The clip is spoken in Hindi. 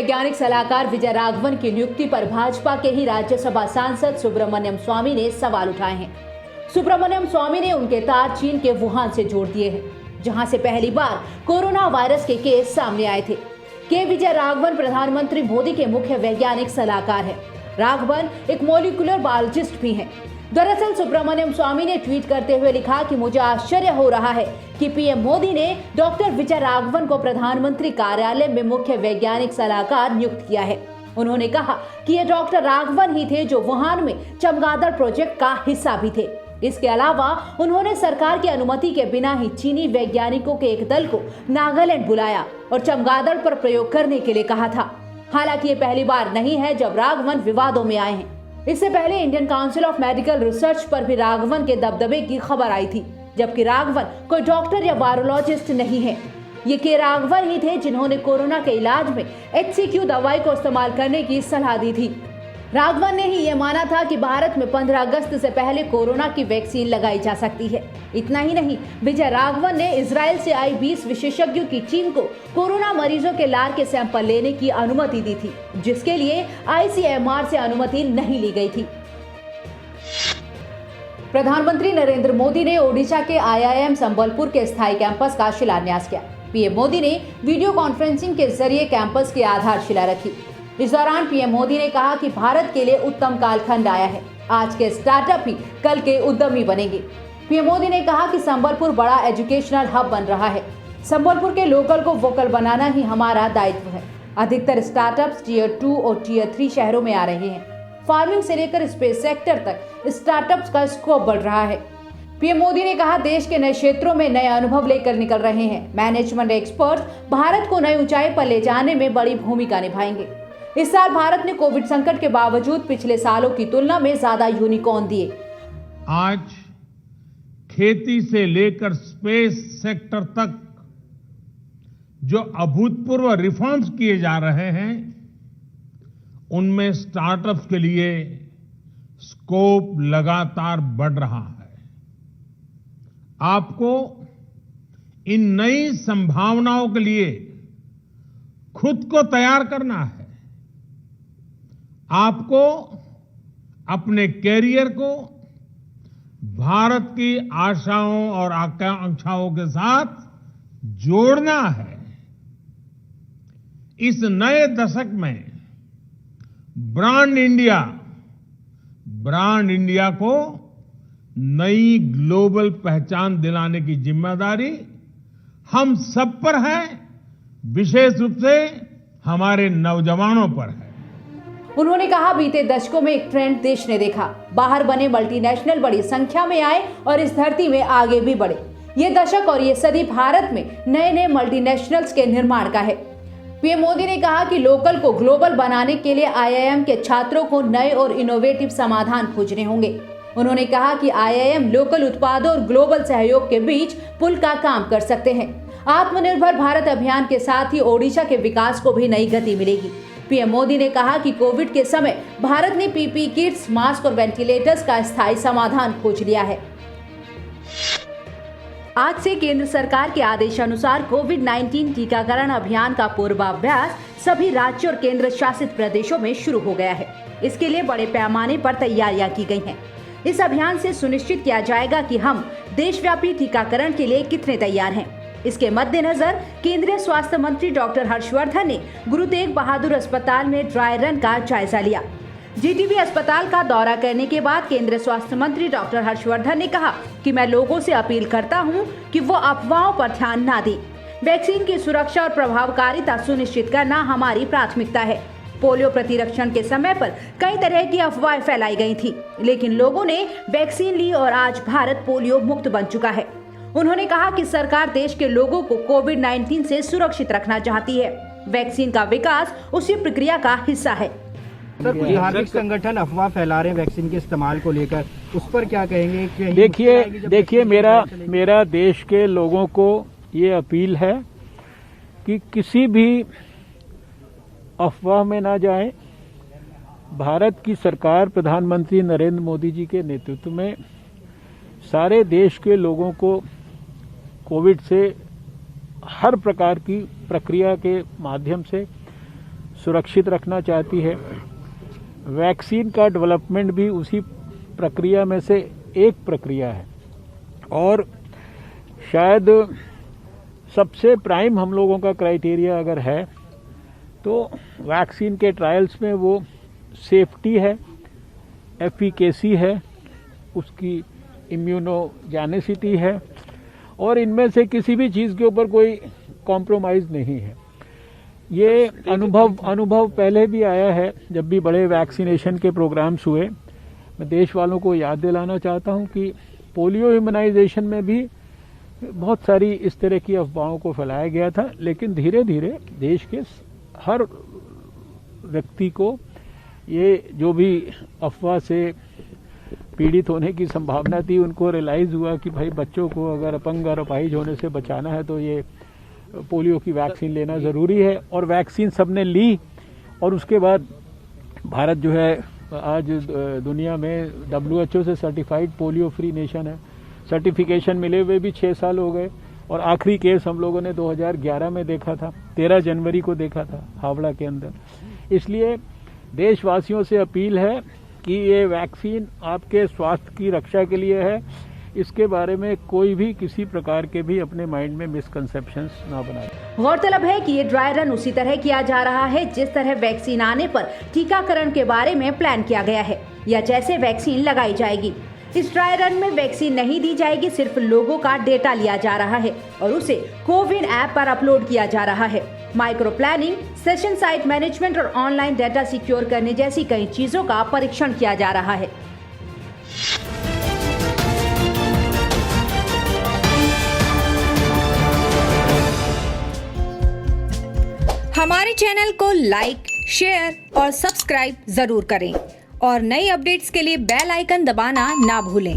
वैज्ञानिक सलाहकार विजय राघवन की नियुक्ति पर भाजपा के ही राज्यसभा सांसद सुब्रमण्यम स्वामी ने सवाल उठाए हैं। सुब्रमण्यम स्वामी ने उनके तार चीन के वुहान से जोड़ दिए हैं, जहां से पहली बार कोरोना वायरस के केस सामने आए थे। के विजय राघवन प्रधानमंत्री मोदी के मुख्य वैज्ञानिक सलाहकार हैं। राघवन एक मॉलिक्यूलर बायोलॉजिस्ट भी हैं। दरअसल सुब्रमण्यम स्वामी ने ट्वीट करते हुए लिखा कि मुझे आश्चर्य हो रहा है कि पीएम मोदी ने डॉक्टर विजय राघवन को प्रधानमंत्री कार्यालय में मुख्य वैज्ञानिक सलाहकार नियुक्त किया है। उन्होंने कहा कि ये डॉक्टर राघवन ही थे जो वुहान में चमगादड़ प्रोजेक्ट का हिस्सा भी थे। इसके अलावा उन्होंने सरकार की अनुमति के बिना ही चीनी वैज्ञानिकों के एक दल को नागालैंड बुलाया और चमगादड़ पर प्रयोग करने के लिए कहा था। हालांकि ये पहली बार नहीं है जब राघवन विवादों में आए हैं। इससे पहले Indian council of medical research पर भी राघवन के दबदबे की खबर आई थी, जबकि राघवन कोई डॉक्टर या वायरोलॉजिस्ट नहीं है। ये के राघवन ही थे जिन्होंने कोरोना के इलाज में HCQ दवाई को इस्तेमाल करने की सलाह दी थी। राघवन ने ही ये माना था कि भारत में 15 अगस्त से पहले कोरोना की वैक्सीन लगाई जा सकती है। इतना ही नहीं, विजय राघवन ने इजराइल से आई 20 विशेषज्ञों की चीन को कोरोना मरीजों के लार के सैंपल लेने की अनुमति दी थी, जिसके लिए ICMR से अनुमति नहीं ली गई थी। प्रधानमंत्री नरेंद्र मोदी ने ओडिशा के IIM संबलपुर के स्थायी कैंपस का शिलान्यास किया। पीएम मोदी ने वीडियो कॉन्फ्रेंसिंग के जरिए कैंपस की आधारशिला रखी। इस दौरान पीएम मोदी ने कहा कि भारत के लिए उत्तम कालखंड आया है। आज के स्टार्टअप ही कल के उद्यमी बनेंगे। पीएम मोदी ने कहा कि संबलपुर बड़ा एजुकेशनल हब बन रहा है। संबलपुर के लोकल को वोकल बनाना ही हमारा दायित्व है। अधिकतर स्टार्टअप्स टियर 2 और टियर 3 शहरों में आ रहे हैं। फार्मिंग से लेकर स्पेस सेक्टर तक स्टार्टअप्स का स्कोप बढ़ रहा है। पीएम मोदी ने कहा देश के नए क्षेत्रों में नए अनुभव लेकर निकल रहे हैं। मैनेजमेंट एक्सपर्ट्स भारत को नई ऊंचाई पर ले जाने में बड़ी भूमिका निभाएंगे। इस साल भारत ने कोविड संकट के बावजूद पिछले सालों की तुलना में ज्यादा यूनिकॉर्न दिए। आज खेती से लेकर स्पेस सेक्टर तक जो अभूतपूर्व रिफॉर्म्स किए जा रहे हैं, उनमें स्टार्टअप्स के लिए स्कोप लगातार बढ़ रहा है। आपको इन नई संभावनाओं के लिए खुद को तैयार करना है। आपको अपने कैरियर को भारत की आशाओं और आकांक्षाओं के साथ जोड़ना है। इस नए दशक में ब्रांड इंडिया को नई ग्लोबल पहचान दिलाने की जिम्मेदारी हम सब पर है, विशेष रूप से हमारे नौजवानों पर है। उन्होंने कहा बीते दशकों में एक ट्रेंड देश ने देखा। बाहर बने मल्टीनेशनल बड़ी संख्या में आए और इस धरती में आगे भी बढ़े। ये दशक और ये सदी भारत में नए नए मल्टीनेशनल्स के निर्माण का है। पीएम मोदी ने कहा कि लोकल को ग्लोबल बनाने के लिए IIM के छात्रों को नए और इनोवेटिव समाधान खोजने होंगे। उन्होंने कहा कि IIM लोकल उत्पादों और ग्लोबल सहयोग के बीच पुल का काम कर सकते हैं। आत्मनिर्भर भारत अभियान के साथ ही ओडिशा के विकास को भी नई गति मिलेगी। पीएम मोदी ने कहा कि कोविड के समय भारत ने PPE किट्स, मास्क और वेंटिलेटर्स का स्थायी समाधान खोज लिया है। आज से केंद्र सरकार के आदेशानुसार कोविड-19 टीकाकरण अभियान का पूर्वाभ्यास सभी राज्यों और केंद्र शासित प्रदेशों में शुरू हो गया है। इसके लिए बड़े पैमाने पर तैयारियां की गई हैं। इस अभियान से सुनिश्चित किया जाएगा कि हम देशव्यापी टीकाकरण के लिए कितने तैयार हैं। इसके मद्देनजर केंद्रीय स्वास्थ्य मंत्री डॉक्टर हर्षवर्धन ने गुरु तेग बहादुर अस्पताल में ड्राई रन का जायजा लिया। GTB अस्पताल का दौरा करने के बाद केंद्रीय स्वास्थ्य मंत्री डॉक्टर हर्षवर्धन ने कहा कि मैं लोगों से अपील करता हूं कि वो अफवाहों पर ध्यान ना दें। वैक्सीन की सुरक्षा और प्रभावकारिता सुनिश्चित करना हमारी प्राथमिकता है। पोलियो प्रतिरक्षण के समय पर कई तरह की अफवाहें फैलाई गई थी, लेकिन लोगों ने वैक्सीन ली और आज भारत पोलियो मुक्त बन चुका है। उन्होंने कहा कि सरकार देश के लोगों को कोविड-19 से सुरक्षित रखना चाहती है। वैक्सीन का विकास उसी प्रक्रिया का हिस्सा है। सर, कुछ धार्मिक संगठन अफवाह फैला रहे हैं वैक्सीन के इस्तेमाल को लेकर, उस पर क्या कहेंगे? देखिए मेरा देश के लोगों को ये अपील है कि किसी भी अफवाह में ना जाएं। भारत की सरकार प्रधानमंत्री नरेंद्र मोदी जी के नेतृत्व में सारे देश के लोगों को कोविड से हर प्रकार की प्रक्रिया के माध्यम से सुरक्षित रखना चाहती है। वैक्सीन का डेवलपमेंट भी उसी प्रक्रिया में से एक प्रक्रिया है और शायद सबसे प्राइम हम लोगों का क्राइटेरिया अगर है तो वैक्सीन के ट्रायल्स में वो सेफ्टी है, एफिकेसी है, उसकी इम्यूनोजेनिसिटी है और इनमें से किसी भी चीज़ के ऊपर कोई कॉम्प्रोमाइज़ नहीं है। ये अनुभव पहले भी आया है जब भी बड़े वैक्सीनेशन के प्रोग्राम्स हुए। मैं देश वालों को याद दिलाना चाहता हूं कि पोलियो इम्यूनाइजेशन में भी बहुत सारी इस तरह की अफवाहों को फैलाया गया था, लेकिन धीरे धीरे देश के हर व्यक्ति को ये जो भी अफवाह से पीड़ित होने की संभावना थी उनको रियलाइज़ हुआ कि भाई बच्चों को अगर अपंग और अपाहिज होने से बचाना है तो ये पोलियो की वैक्सीन लेना ज़रूरी है। और वैक्सीन सबने ली और उसके बाद भारत जो है आज दुनिया में WHO से सर्टिफाइड पोलियो फ्री नेशन है। सर्टिफिकेशन मिले हुए भी 6 साल हो गए और आखिरी केस हम लोगों ने 2011 में देखा था, 13 जनवरी को देखा था हावड़ा के अंदर। इसलिए देशवासियों से अपील है कि ये वैक्सीन आपके स्वास्थ्य की रक्षा के लिए है, इसके बारे में कोई भी किसी प्रकार के भी अपने माइंड में मिसकंसेप्शंस ना बनाए। गौरतलब है कि ये ड्राई रन उसी तरह किया जा रहा है जिस तरह वैक्सीन आने पर टीकाकरण के बारे में प्लान किया गया है या जैसे वैक्सीन लगाई जाएगी। इस ड्राई रन में वैक्सीन नहीं दी जाएगी, सिर्फ लोगों का डेटा लिया जा रहा है और उसे कोविन ऐप पर अपलोड किया जा रहा है। Micro planning, session site management और ऑनलाइन डाटा सिक्योर करने जैसी कई चीजों का परीक्षण किया जा रहा है। हमारे चैनल को लाइक, शेयर और सब्सक्राइब जरूर करें और नई अपडेट्स के लिए बेल आइकन दबाना ना भूलें।